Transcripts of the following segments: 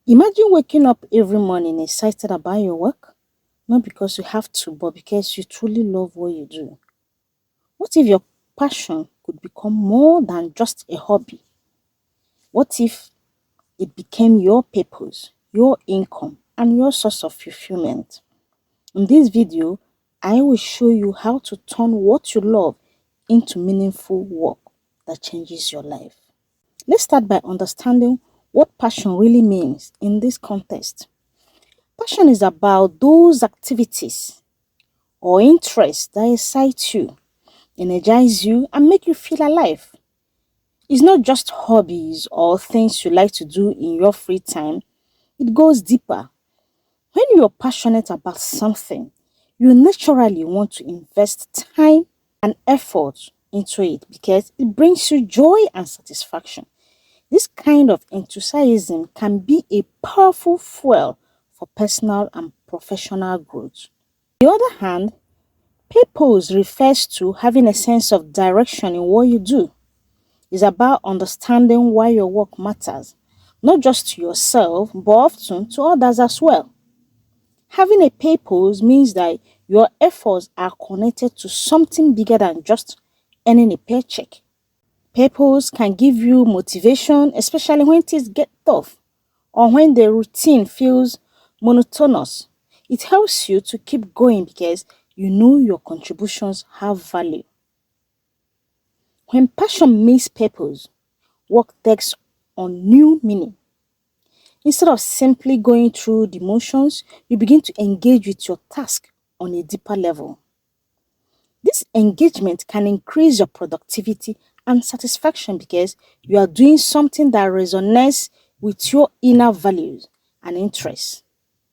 Imagine waking up every morning excited about your work, not because you have to, but because you truly love what you do. What if your passion could become more than just a hobby? What if it became your purpose, your income, and your source of fulfillment? In this video, I will show you how to turn what you love into meaningful work that changes your life. Let's start by understanding what passion really means in this context. Passion is about those activities or interests that excite you, energize you, and make you feel alive. It's not just hobbies or things you like to do in your free time, it goes deeper. When you're passionate about something, you naturally want to invest time and effort into it because it brings you joy and satisfaction. This kind of enthusiasm can be a powerful fuel for personal and professional growth. On the other hand, purpose refers to having a sense of direction in what you do. It's about understanding why your work matters, not just to yourself, but often to others as well. Having a purpose means that your efforts are connected to something bigger than just earning a paycheck. Purpose can give you motivation, especially when things get tough or when the routine feels monotonous. It helps you to keep going because you know your contributions have value. When passion meets purpose, work takes on new meaning. Instead of simply going through the motions, you begin to engage with your task on a deeper level. This engagement can increase your productivity and satisfaction because you are doing something that resonates with your inner values and interests.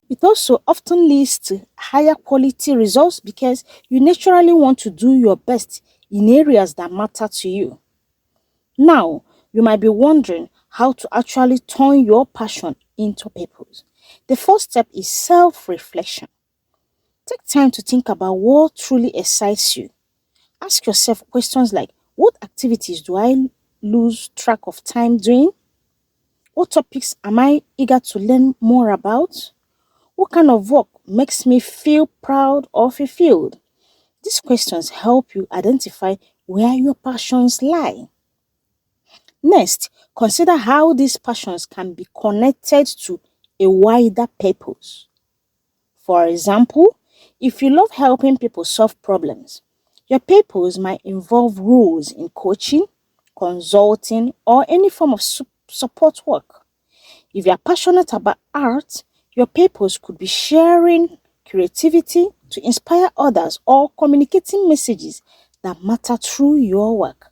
It also often leads to higher quality results because you naturally want to do your best in areas that matter to you. Now, you might be wondering how to actually turn your passion into purpose. The first step is self-reflection. Take time to think about what truly excites you. Ask yourself questions like, what activities do I lose track of time doing? What topics am I eager to learn more about? What kind of work makes me feel proud or fulfilled? These questions help you identify where your passions lie. Next, consider how these passions can be connected to a wider purpose. For example, if you love helping people solve problems, your purpose might involve roles in coaching, consulting, or any form of support work. If you are passionate about art, your purpose could be sharing creativity to inspire others or communicating messages that matter through your work.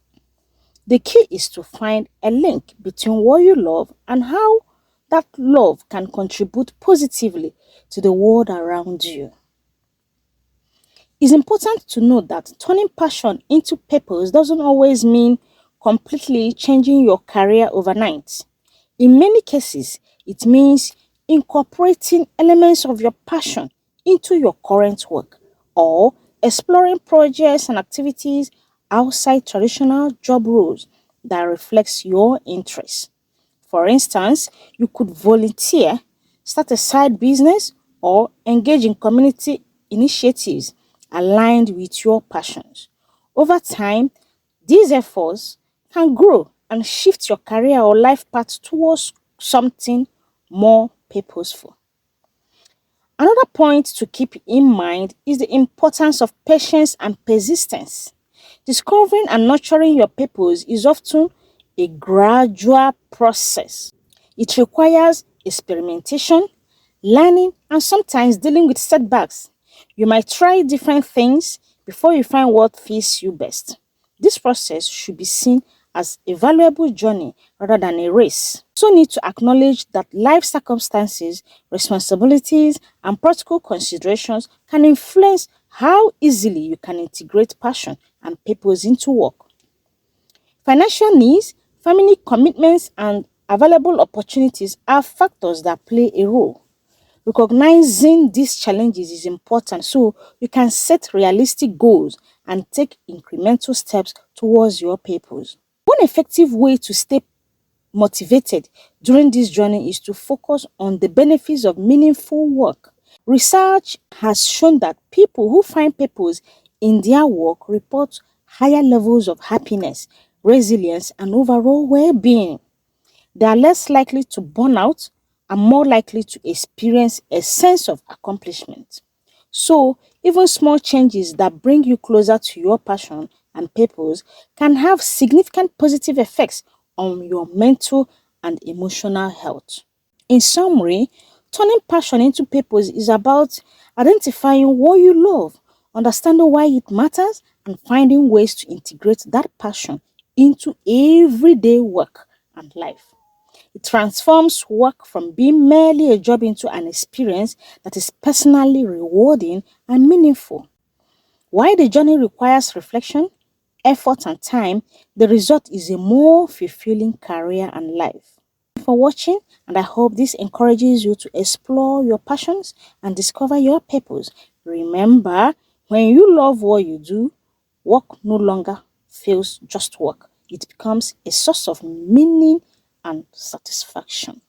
The key is to find a link between what you love and how that love can contribute positively to the world around you. It's important to note that turning passion into purpose doesn't always mean completely changing your career overnight. In many cases, it means incorporating elements of your passion into your current work or exploring projects and activities outside traditional job roles that reflects your interests. For instance, you could volunteer, start a side business, or engage in community initiatives aligned with your passions. Over time, these efforts can grow and shift your career or life path towards something more purposeful. Another point to keep in mind is the importance of patience and persistence. Discovering and nurturing your purpose is often a gradual process. It requires experimentation, learning, and sometimes dealing with setbacks. You might try different things before you find what fits you best. This process should be seen as a valuable journey rather than a race. You also need to acknowledge that life circumstances, responsibilities, and practical considerations can influence how easily you can integrate passion and purpose into work. Financial needs, family commitments, and available opportunities are factors that play a role. Recognizing these challenges is important so you can set realistic goals and take incremental steps towards your purpose. One effective way to stay motivated during this journey is to focus on the benefits of meaningful work. Research has shown that people who find purpose in their work report higher levels of happiness, resilience, and overall well-being. They are less likely to burn out and more likely to experience a sense of accomplishment. So, even small changes that bring you closer to your passion and purpose can have significant positive effects on your mental and emotional health. In summary, turning passion into purpose is about identifying what you love, understanding why it matters, and finding ways to integrate that passion into everyday work and life. It transforms work from being merely a job into an experience that is personally rewarding and meaningful. While the journey requires reflection, effort, and time, the result is a more fulfilling career and life. Thank you for watching, and I hope this encourages you to explore your passions and discover your purpose. Remember, when you love what you do, work no longer feels just work. It becomes a source of meaning and satisfaction.